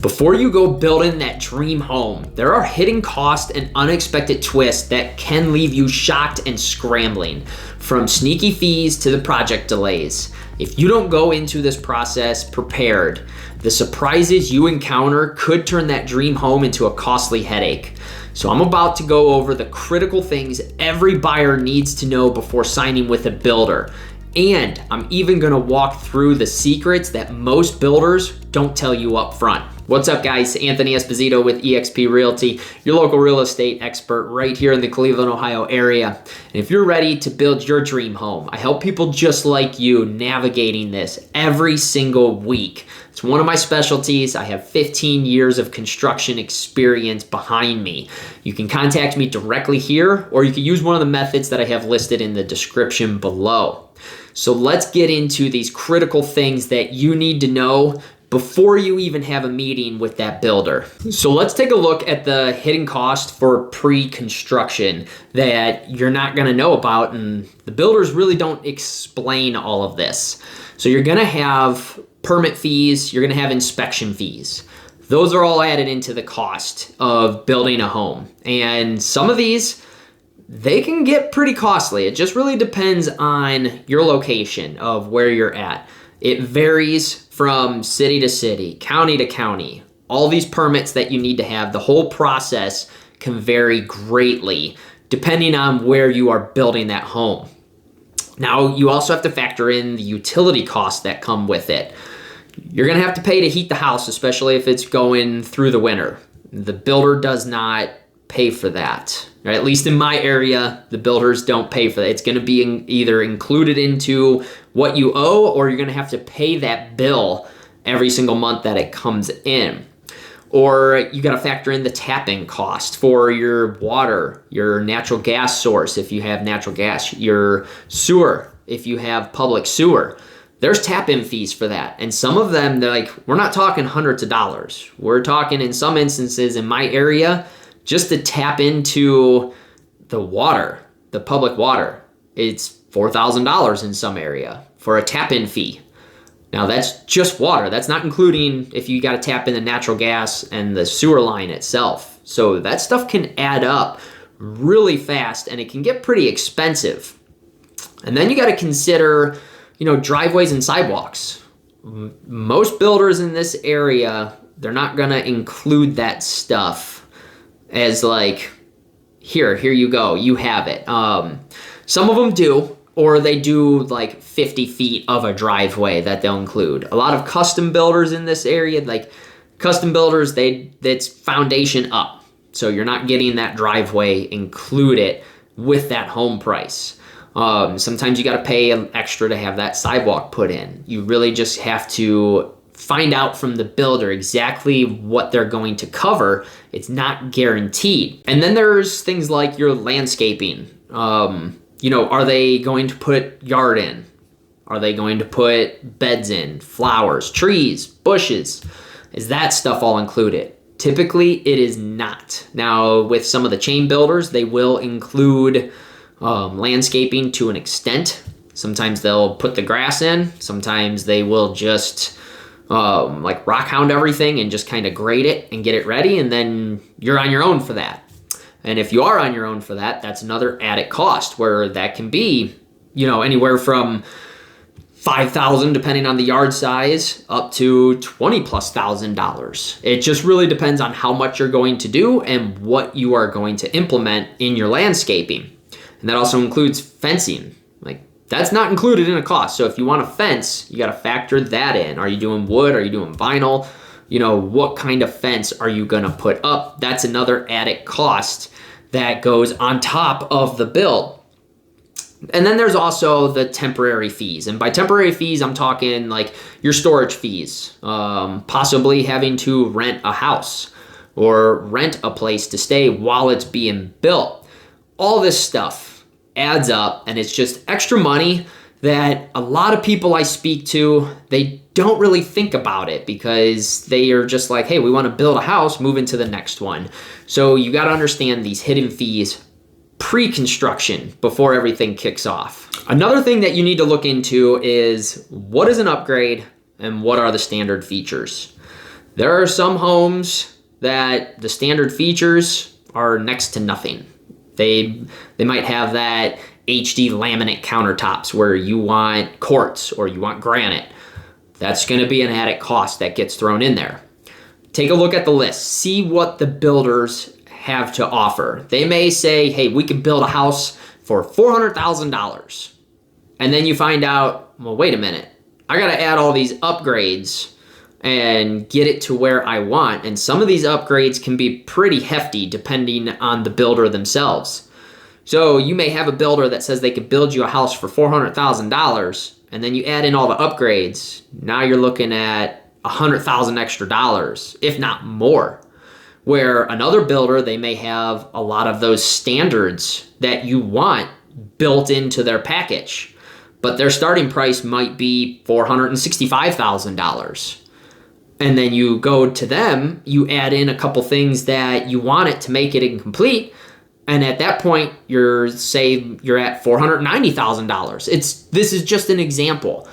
Before you go building that dream home, there are hidden costs and unexpected twists that can leave you shocked and scrambling, from sneaky fees to the project delays. If you don't go into this process prepared, the surprises you encounter could turn that dream home into a costly headache. So I'm about to go over the critical things every buyer needs to know before signing with a builder. And I'm even gonna walk through the secrets that most builders don't tell you up front. What's up, guys? Anthony Esposito with eXp Realty, your local real estate expert right here in the Cleveland, Ohio area. And if you're ready to build your dream home, I help people just like you navigating this every single week. It's one of my specialties. I have 15 years of construction experience behind me. You can contact me directly here, or you can use one of the methods that I have listed in the description below. So let's get into these critical things that you need to know before you even have a meeting with that builder. So let's take a look at the hidden cost for pre-construction that you're not gonna know about, and the builders really don't explain all of this. So you're gonna have permit fees, you're gonna have inspection fees. Those are all added into the cost of building a home. And some of these, they can get pretty costly. It just really depends on your location of where you're at. It varies from city to city, county to county. All these permits that you need to have, the whole process can vary greatly depending on where you are building that home. Now, you also have to factor in the utility costs that come with it. You're gonna have to pay to heat the house, especially if it's going through the winter. The builder does not pay for that. Or at least in my area, the builders don't pay for that. It's gonna be either included into what you owe, or you're gonna have to pay that bill every single month that it comes in. Or you gotta factor in the tap-in cost for your water, your natural gas source if you have natural gas, your sewer if you have public sewer. There's tap-in fees for that. And some of them, they're like, we're not talking hundreds of dollars. We're talking, in some instances in my area, just to tap into the water, the public water, it's $4,000 in some area for a tap-in fee. Now that's just water. That's not including if you got to tap in the natural gas and the sewer line itself. So that stuff can add up really fast, and it can get pretty expensive. And then you got to consider, driveways and sidewalks. Most builders in this area, they're not going to include that stuff as like, here you go, you have it. Some of them do, or they do like 50 feet of a driveway that they'll include. A lot of custom builders in this area, like custom builders, that's foundation up. So you're not getting that driveway included with that home price. Sometimes you gotta pay an extra to have that sidewalk put in. You really just have to find out from the builder exactly what they're going to cover. It's not guaranteed. And then there's things like your landscaping. Are they going to put yard in? Are they going to put beds in, flowers, trees, bushes? Is that stuff all included? Typically, it is not. Now, with some of the chain builders, they will include landscaping to an extent. Sometimes they'll put the grass in. Sometimes they will just like rock hound everything and just kind of grade it and get it ready, and then you're on your own for that. And if you are on your own for that, that's another added cost, where that can be, anywhere from $5,000 depending on the yard size up to $20,000+. It just really depends on how much you're going to do and what you are going to implement in your landscaping. And that also includes fencing. That's not included in a cost. So if you want a fence, you got to factor that in. Are you doing wood? Are you doing vinyl? What kind of fence are you going to put up? That's another added cost that goes on top of the build. And then there's also the temporary fees. And by temporary fees, I'm talking like your storage fees, possibly having to rent a house or rent a place to stay while it's being built. All this stuff adds up, and it's just extra money that a lot of people I speak to, they don't really think about it because they are just like, hey, we want to build a house, move into the next one. So you got to understand these hidden fees pre-construction before everything kicks off. Another thing that you need to look into is what is an upgrade and what are the standard features. There are some homes that the standard features are next to nothing. They might have that HD laminate countertops where you want quartz or you want granite. That's going to be an added cost that gets thrown in there. Take a look at the list. See what the builders have to offer. They may say, hey, we can build a house for $400,000. And then you find out, well, wait a minute. I got to add all these upgrades and get it to where I want. And some of these upgrades can be pretty hefty depending on the builder themselves. So you may have a builder that says they could build you a house for $400,000, and then you add in all the upgrades. Now you're looking at $100,000 extra dollars, if not more. Where another builder, they may have a lot of those standards that you want built into their package, but their starting price might be $465,000. And then you go to them, you add in a couple things that you want it to make it incomplete, and at that point, you're at $490,000. This is just an example.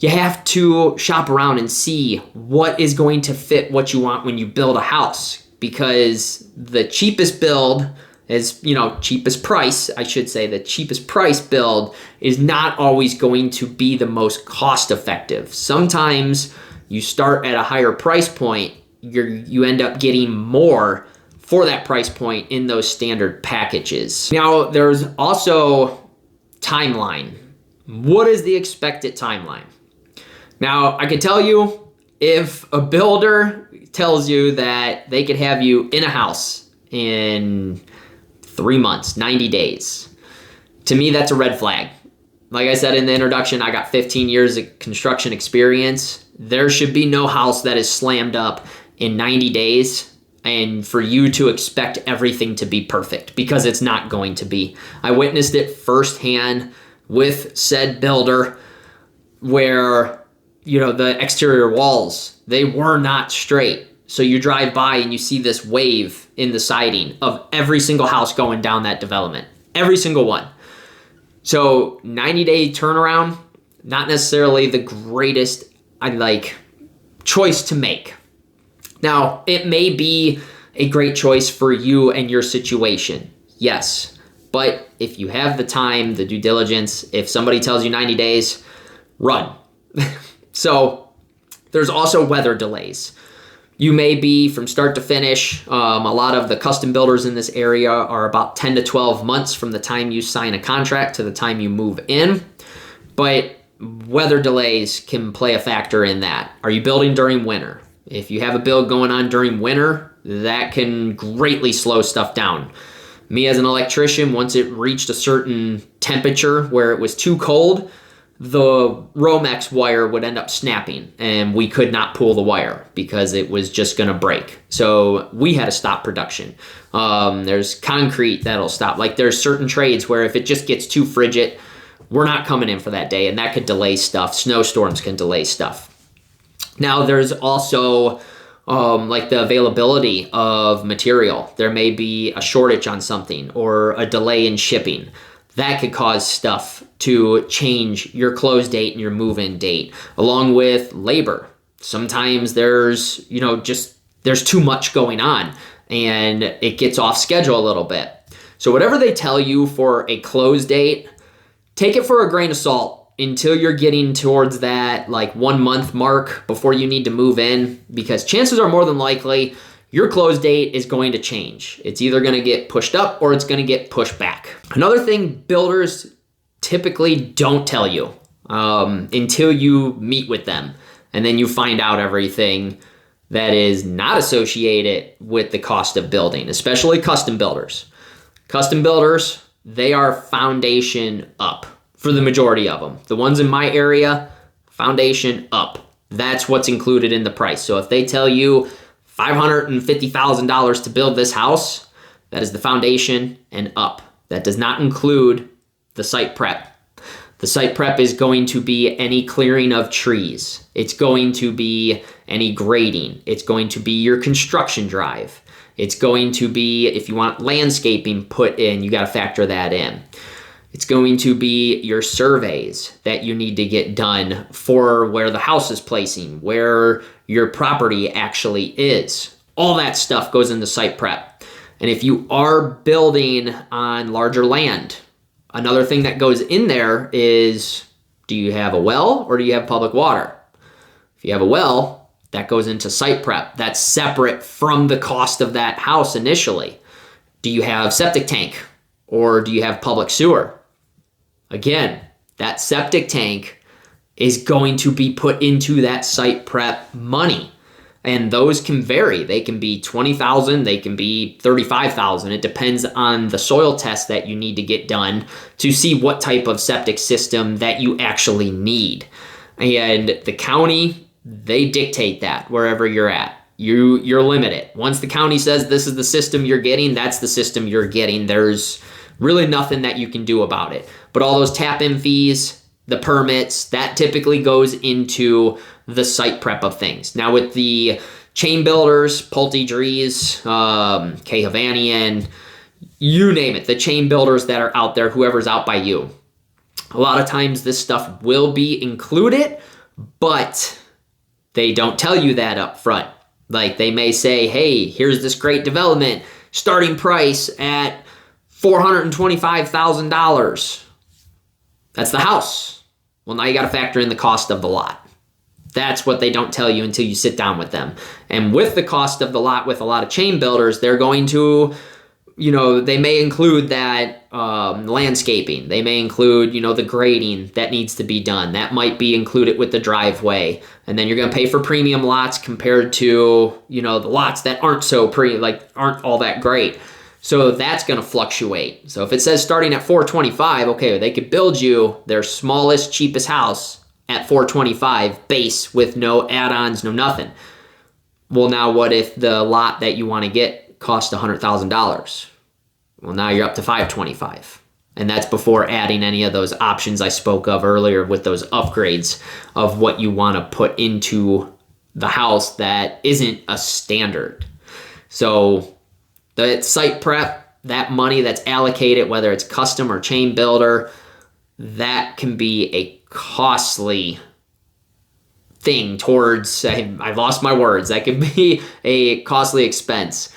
You have to shop around and see what is going to fit what you want when you build a house, because the cheapest build is, cheapest price, I should say, the cheapest price build is not always going to be the most cost effective. Sometimes you start at a higher price point, you end up getting more for that price point in those standard packages. Now, there's also timeline. What is the expected timeline? Now, I can tell you, if a builder tells you that they could have you in a house in 3 months, 90 days, to me, that's a red flag. Like I said in the introduction, I got 15 years of construction experience. There should be no house that is slammed up in 90 days and for you to expect everything to be perfect, because it's not going to be. I witnessed it firsthand with said builder where, the exterior walls, they were not straight. So you drive by and you see this wave in the siding of every single house going down that development. Every single one. So 90-day turnaround, not necessarily the greatest choice to make. Now, it may be a great choice for you and your situation. Yes. But if you have the time, the due diligence, if somebody tells you 90 days, run. So there's also weather delays. You may be from start to finish. A lot of the custom builders in this area are about 10 to 12 months from the time you sign a contract to the time you move in. But weather delays can play a factor in that. Are you building during winter? If you have a build going on during winter, that can greatly slow stuff down. Me as an electrician, once it reached a certain temperature where it was too cold, the Romex wire would end up snapping and we could not pull the wire because it was just going to break. So we had to stop production. There's concrete that'll stop. There's certain trades where if it just gets too frigid, we're not coming in for that day, and that could delay stuff. Snowstorms can delay stuff. Now there's also the availability of material. There may be a shortage on something or a delay in shipping. That could cause stuff to change your close date and your move-in date, along with labor. Sometimes there's too much going on and it gets off schedule a little bit. So whatever they tell you for a close date, take it for a grain of salt until you're getting towards that 1 month mark before you need to move in, because chances are more than likely your close date is going to change. It's either going to get pushed up or it's going to get pushed back. Another thing builders typically don't tell you until you meet with them, and then you find out everything that is not associated with the cost of building, especially custom builders. Custom builders, they are foundation up for the majority of them. The ones in my area, foundation up. That's what's included in the price. So if they tell you $550,000 to build this house, that is the foundation and up. That does not include the site prep. The site prep is going to be any clearing of trees. It's going to be any grading. It's going to be your construction drive. It's going to be, if you want landscaping put in, you got to factor that in. It's going to be your surveys that you need to get done for where the house is placing, where your property actually is. All that stuff goes into site prep. And if you are building on larger land, another thing that goes in there is, do you have a well or do you have public water? If you have a well, that goes into site prep. That's separate from the cost of that house initially. Do you have septic tank or do you have public sewer? Again, that septic tank is going to be put into that site prep money. And those can vary. They can be $20,000, they can be $35,000. It depends on the soil test that you need to get done to see what type of septic system that you actually need. And the county, they dictate that wherever you're at. You're limited. Once the county says this is the system you're getting, that's the system you're getting. There's really nothing that you can do about it. But all those tap-in fees, the permits, that typically goes into the site prep of things. Now with the chain builders, Pulte Dries, K. Havanian, you name it, the chain builders that are out there, whoever's out by you. A lot of times this stuff will be included, but they don't tell you that up front. Like they may say, hey, here's this great development, starting price at $425,000. That's the house. Well, now you got to factor in the cost of the lot. That's what they don't tell you until you sit down with them. And with the cost of the lot with a lot of chain builders, they're going to, they may include that landscaping. They may include, the grading that needs to be done. That might be included with the driveway. And then you're going to pay for premium lots compared to, the lots that aren't aren't all that great. So that's going to fluctuate. So if it says starting at $425,000, okay, they could build you their smallest, cheapest house at $425,000 base with no add-ons, no nothing. Well, now what if the lot that you want to get costs $100,000? Well, now you're up to $525,000. And that's before adding any of those options I spoke of earlier with those upgrades of what you want to put into the house that isn't a standard. So the site prep, that money that's allocated, whether it's custom or chain builder, that can be a costly thing towards, I've lost my words, that could be a costly expense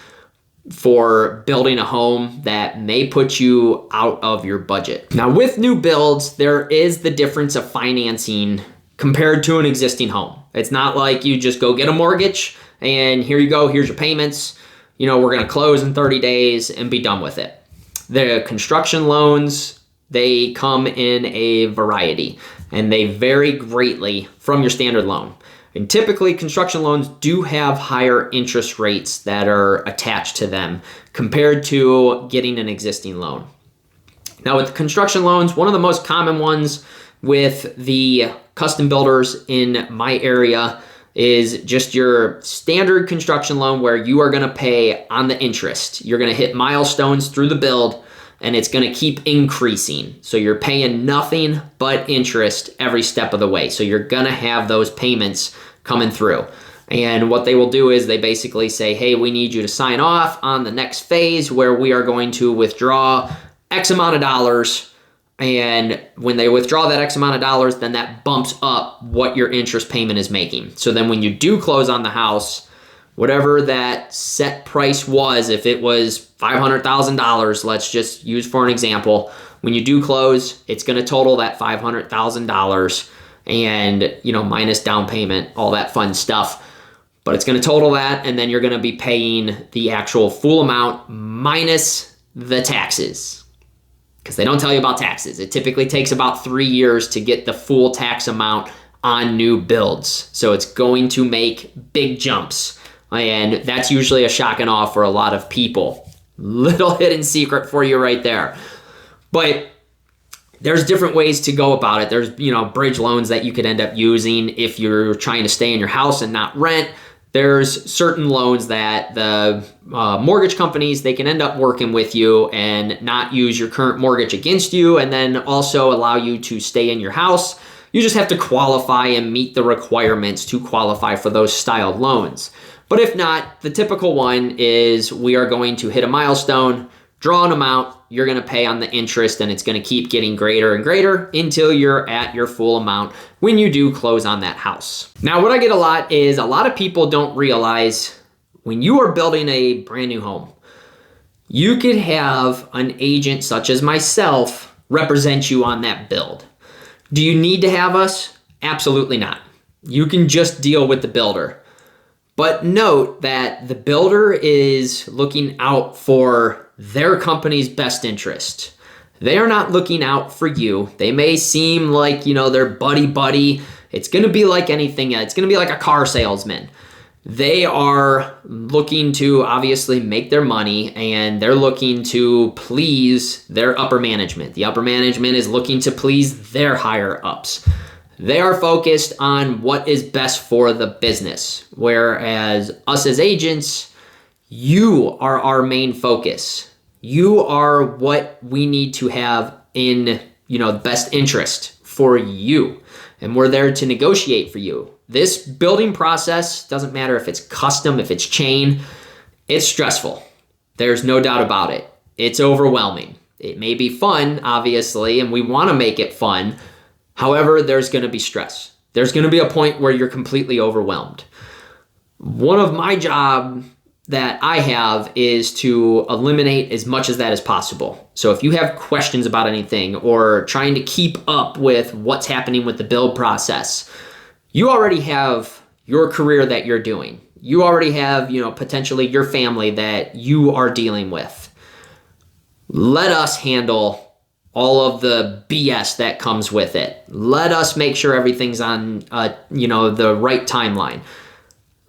for building a home that may put you out of your budget. Now with new builds, there is the difference of financing compared to an existing home. It's not like you just go get a mortgage and here you go, here's your payments. We're going to close in 30 days and be done with it. The construction loans, they come in a variety and they vary greatly from your standard loan. And typically construction loans do have higher interest rates that are attached to them compared to getting an existing loan. Now with construction loans, one of the most common ones with the custom builders in my area is just your standard construction loan where you are going to pay on the interest. You're going to hit milestones through the build and it's going to keep increasing. So you're paying nothing but interest every step of the way. So you're going to have those payments coming through. And what they will do is they basically say, hey, we need you to sign off on the next phase where we are going to withdraw X amount of dollars. And when they withdraw that X amount of dollars, then that bumps up what your interest payment is making. So then when you do close on the house, whatever that set price was, if it was $500,000, let's just use for an example, when you do close, it's going to total that $500,000 and, minus down payment, all that fun stuff. But it's going to total that, and then you're going to be paying the actual full amount minus the taxes. Because they don't tell you about taxes. It typically takes about 3 years to get the full tax amount on new builds. So it's going to make big jumps. And that's usually a shock and awe for a lot of people. Little hidden secret for you right there. But there's different ways to go about it. There's, bridge loans that you could end up using if you're trying to stay in your house and not rent. There's certain loans that the mortgage companies, they can end up working with you and not use your current mortgage against you and then also allow you to stay in your house. You just have to qualify and meet the requirements to qualify for those styled loans. But if not, the typical one is we are going to hit a milestone, draw an amount, you're gonna pay on the interest, and it's gonna keep getting greater and greater until you're at your full amount when you do close on that house. Now, what I get a lot is a lot of people don't realize when you are building a brand new home, you could have an agent such as myself represent you on that build. Do you need to have us? Absolutely not. You can just deal with the builder. But note that the builder is looking out for their company's best interest. They are not looking out for you. They may seem like, they're buddy. It's going to be like anything. It's going to be like a car salesman. They are looking to obviously make their money, and they're looking to please their upper management. The upper management is looking to please their higher ups. They are focused on what is best for the business, whereas us as agents, you are our main focus. You are what we need to have in, best interest for you, and we're there to negotiate for you. This building process, doesn't matter if it's custom, if it's chain, it's stressful. There's no doubt about it. It's overwhelming. It may be fun, obviously, and we want to make it fun. However, there's going to be stress. There's going to be a point where you're completely overwhelmed. One of my job that I have is to eliminate as much of that as possible. So if you have questions about anything or trying to keep up with what's happening with the build process, you already have your career that you're doing. You already have, potentially your family that you are dealing with. Let us handle all of the BS that comes with it. Let us make sure everything's on, the right timeline.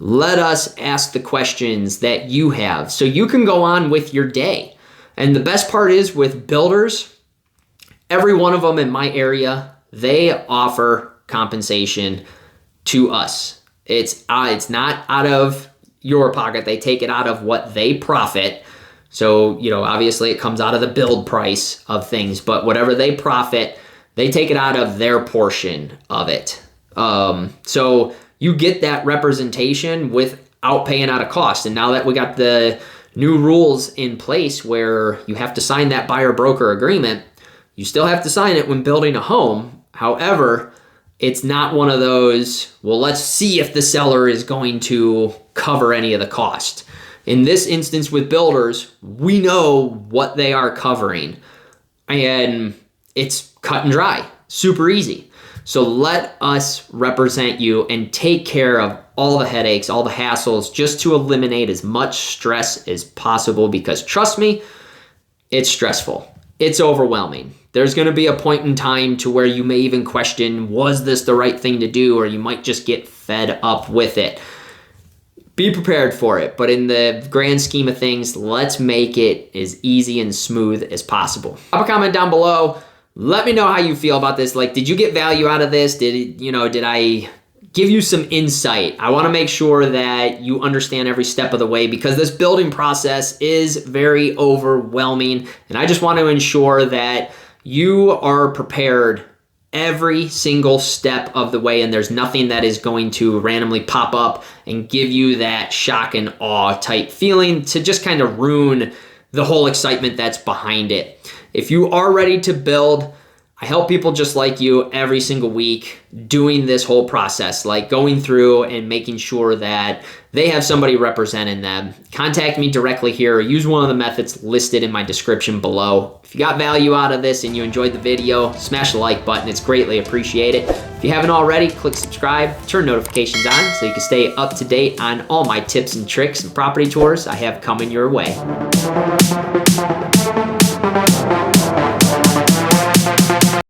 Let us ask the questions that you have so you can go on with your day. And the best part is with builders, every one of them in my area, they offer compensation to us. It's not out of your pocket. They take it out of what they profit. So, obviously it comes out of the build price of things, but whatever they profit, they take it out of their portion of it. So you get that representation without paying out a cost. And now that we got the new rules in place where you have to sign that buyer broker agreement, you still have to sign it when building a home. However, it's not one of those, well, let's see if the seller is going to cover any of the cost. In this instance with builders, we know what they are covering, and it's cut and dry, super easy. So let us represent you and take care of all the headaches, all the hassles, just to eliminate as much stress as possible, because trust me, it's stressful. It's overwhelming. There's going to be a point in time to where you may even question, was this the right thing to do? Or you might just get fed up with it. Be prepared for it, but in the grand scheme of things, let's make it as easy and smooth as possible. Drop a comment down below. Let me know how you feel about this. Like, did you get value out of this? Did I give you some insight? I want to make sure that you understand every step of the way, because this building process is very overwhelming, and I just want to ensure that you are prepared every single step of the way, and there's nothing that is going to randomly pop up and give you that shock and awe type feeling to just kind of ruin the whole excitement that's behind it. If you are ready to build, I help people just like you every single week doing this whole process, like going through and making sure that they have somebody representing them. Contact me directly here or use one of the methods listed in my description below. If you got value out of this and you enjoyed the video, smash the like button. It's greatly appreciated. If you haven't already, click subscribe, turn notifications on so you can stay up to date on all my tips and tricks and property tours I have coming your way.